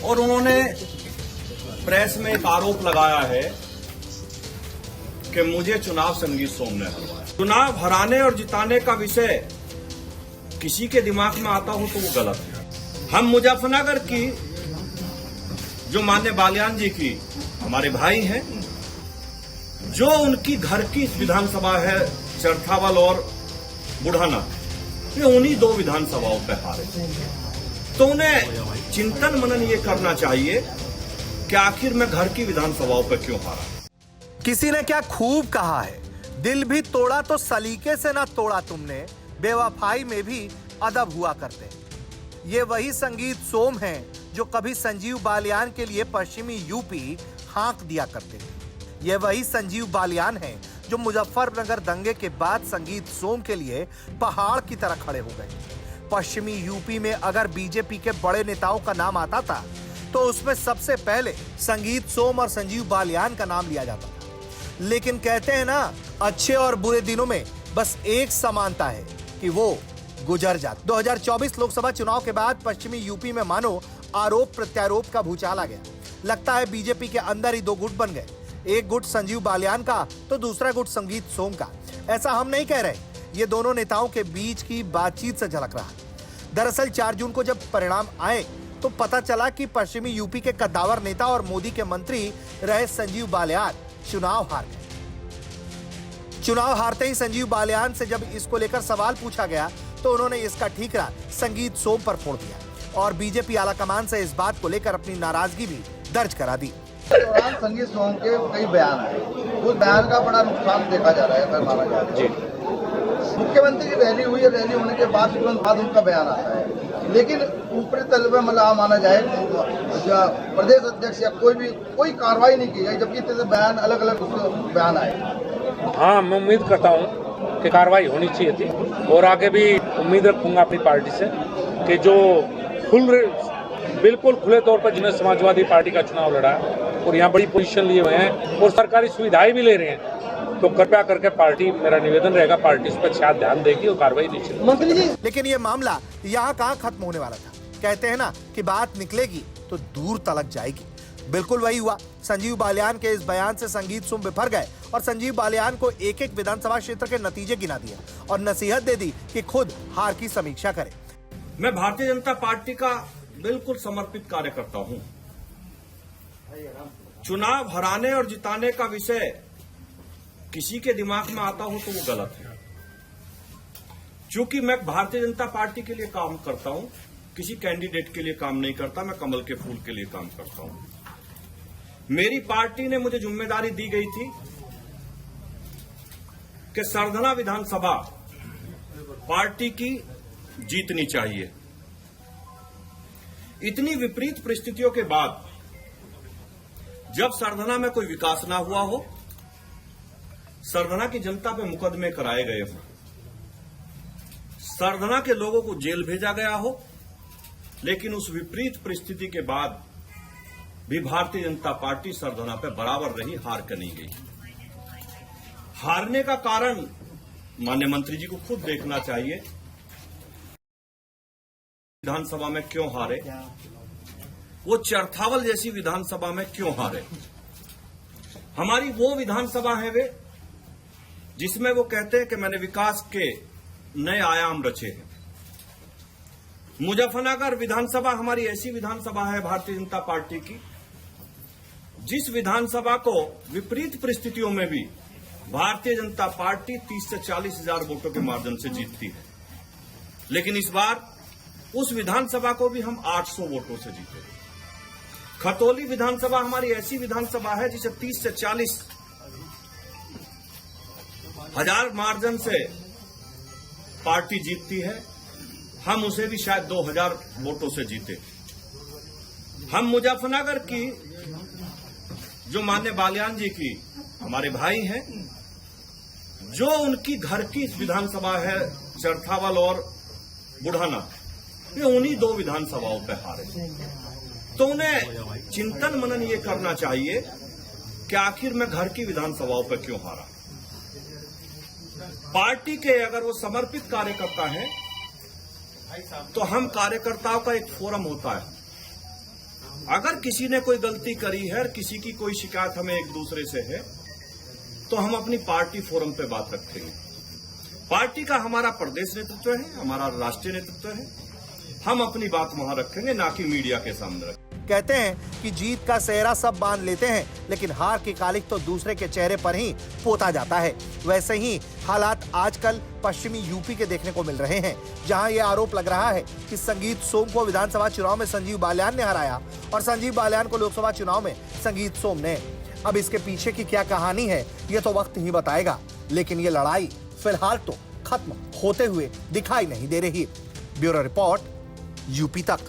और उन्होंने प्रेस में एक आरोप लगाया है कि मुझे चुनाव संगीत सोम ने हरवाया। चुनाव हराने और जिताने का विषय किसी के दिमाग में आता हो तो वो गलत है। हम मुजफ्फरनगर की जो माननीय बालियान जी की हमारे भाई हैं, जो उनकी घर की विधानसभा है चरथावल और बुढ़ाना, ये उन्हीं दो विधानसभाओं पे हारे, तो उन्हें चिंतन मनन ये करना चाहिए कि आखिर मैं घर की विधानसभाओं पे क्यों हारा। किसी ने क्या खूब कहा है, दिल भी तोड़ा तो सलीके से ना तोड़ा तुमने, बेवफाई में भी अदब हुआ करते। ये वही संगीत सोम हैं जो कभी संजीव बालियान के लिए पश्चिमी यूपी हाँक दिया करते थे। ये वही संजीव बालियान हैं जो मुजफ्फरनगर दंगे के बाद संगीत सोम के लिए पहाड़ की तरह खड़े हो गए। पश्चिमी यूपी में अगर बीजेपी के बड़े नेताओं का नाम आता था तो उसमें सबसे पहले संगीत सोम और संजीव बालियान का नाम लिया जाता था। लेकिन कहते हैं ना, अच्छे और बुरे दिनों में बस एक समानता है कि वो गुजर जाते। 2024 लोकसभा चुनाव के बाद पश्चिमी यूपी में मानो आरोप प्रत्यारोप का भूचाल आ गया। लगता है बीजेपी के अंदर ही दो गुट बन गए, एक गुट संजीव बालियान का तो दूसरा गुट संगीत सोम का। ऐसा हम नहीं कह रहे, ये दोनों नेताओं के बीच की बातचीत से झलक रहा। दरअसल 4 जून को जब परिणाम आए तो पता चला कि पश्चिमी यूपी के कद्दावर नेता और मोदी के मंत्री रहे संजीव बालियान चुनाव हार गए। चुनाव हारते ही संजीव बालियान से जब इसको लेकर सवाल पूछा गया तो उन्होंने इसका ठीकरा संगीत सोम पर फोड़ दिया और बीजेपी आलाकमान से इस बात को लेकर अपनी नाराजगी भी दर्ज करा दी। दौरान संगीत सोम के कई बयान आए, उस बयान का बड़ा नुकसान देखा जा रहा है, अगर माना जाए तो। मुख्यमंत्री की रैली हुई है, रैली होने के बाद तुरंत बाद उनका बयान आता है, लेकिन ऊपरी तल में मतलब माना जाए प्रदेश अध्यक्ष या कोई कार्रवाई नहीं की गई, जबकि इतने बयान अलग अलग बयान आए। हाँ, मैं उम्मीद करता हूँ कि कार्रवाई होनी चाहिए थी और आगे भी उम्मीद रखूंगा अपनी पार्टी से कि जो बिल्कुल खुले तौर पर जिन्हें समाजवादी पार्टी का चुनाव लड़ा और यहाँ बड़ी पोजीशन लिए हुए हैं और सरकारी सुविधाएं भी ले रहे हैं, तो कृपया करके पार्टी, मेरा निवेदन रहेगा, पार्टी इस पर शायद ध्यान देगी और कार्रवाई निश्चित। मंत्री जी, लेकिन ये मामला यहाँ कहाँ खत्म होने वाला था। कहते हैं ना कि बात निकलेगी तो दूर तलक जाएगी। बिल्कुल वही हुआ। संजीव बालियान के इस बयान से संगीत सोम बिफर गए और संजीव बालियान को एक एक विधानसभा क्षेत्र के नतीजे गिना दिए और नसीहत दे दी कि खुद हार की समीक्षा करें। मैं भारतीय जनता पार्टी का बिल्कुल समर्पित कार्यकर्ता हूं। चुनाव हराने और जिताने का विषय किसी के दिमाग में आता हो तो वो गलत है। चूंकि मैं भारतीय जनता पार्टी के लिए काम करता हूं, किसी कैंडिडेट के लिए काम नहीं करता, मैं कमल के फूल के लिए काम करता हूं। मेरी पार्टी ने मुझे जिम्मेदारी दी गई थी कि सरधना विधानसभा पार्टी की जीतनी चाहिए। इतनी विपरीत परिस्थितियों के बाद जब सरधना में कोई विकास ना हुआ हो, सरधना की जनता पे मुकदमे कराए गए हों, सरधना के लोगों को जेल भेजा गया हो, लेकिन उस विपरीत परिस्थिति के बाद भी भारतीय जनता पार्टी सरधना पे बराबर रही, हार कर नहीं गई। हारने का कारण माननीय मंत्री जी को खुद देखना चाहिए। विधानसभा में क्यों हारे, वो चरथावल जैसी विधानसभा में क्यों हारे। हमारी वो विधानसभा है वे जिसमें वो कहते हैं कि मैंने विकास के नए आयाम रचे हैं। मुजफ्फरनगर विधानसभा हमारी ऐसी विधानसभा है भारतीय जनता पार्टी की, जिस विधानसभा को विपरीत परिस्थितियों में भी भारतीय जनता पार्टी 30 से 40 हजार वोटों के मार्जिन से जीतती है। लेकिन इस बार उस विधानसभा को भी हम 800 वोटों से जीते। खतौली विधानसभा हमारी ऐसी विधानसभा है जिसे 30 से 40 हजार मार्जिन से पार्टी जीतती है, हम उसे भी शायद 2000 वोटों से जीते। हम मुजफ्फरनगर की जो माननीय बालियान जी की हमारे भाई हैं, जो उनकी घर की विधानसभा है चरथावल और बुढ़ाना, ये उन्हीं दो विधानसभाओं पे हारे, तो उन्हें चिंतन मनन ये करना चाहिए कि आखिर मैं घर की विधानसभाओं पे क्यों हारा। पार्टी के अगर वो समर्पित कार्यकर्ता हैं तो हम कार्यकर्ताओं का एक फोरम होता है, अगर किसी ने कोई गलती करी है और किसी की कोई शिकायत हमें एक दूसरे से है तो हम अपनी पार्टी फोरम पे बात रखेंगे। पार्टी का हमारा प्रदेश नेतृत्व है, हमारा राष्ट्रीय नेतृत्व है, हम अपनी बात वहां रखेंगे, ना कि मीडिया के सामने रखेंगे। कहते हैं कि जीत का सेहरा सब बांध लेते हैं, लेकिन हार की कालिख तो दूसरे के चेहरे पर ही पोता जाता है। वैसे ही हालात आजकल पश्चिमी यूपी के देखने को मिल रहे हैं, जहां यह आरोप लग रहा है कि संगीत सोम को विधानसभा चुनाव में संजीव बालियान ने हराया और संजीव बालियान को लोकसभा चुनाव में संगीत सोम ने। अब इसके पीछे की क्या कहानी है ये तो वक्त ही बताएगा, लेकिन ये लड़ाई फिलहाल तो खत्म होते हुए दिखाई नहीं दे रही। ब्यूरो रिपोर्ट, यूपी तक।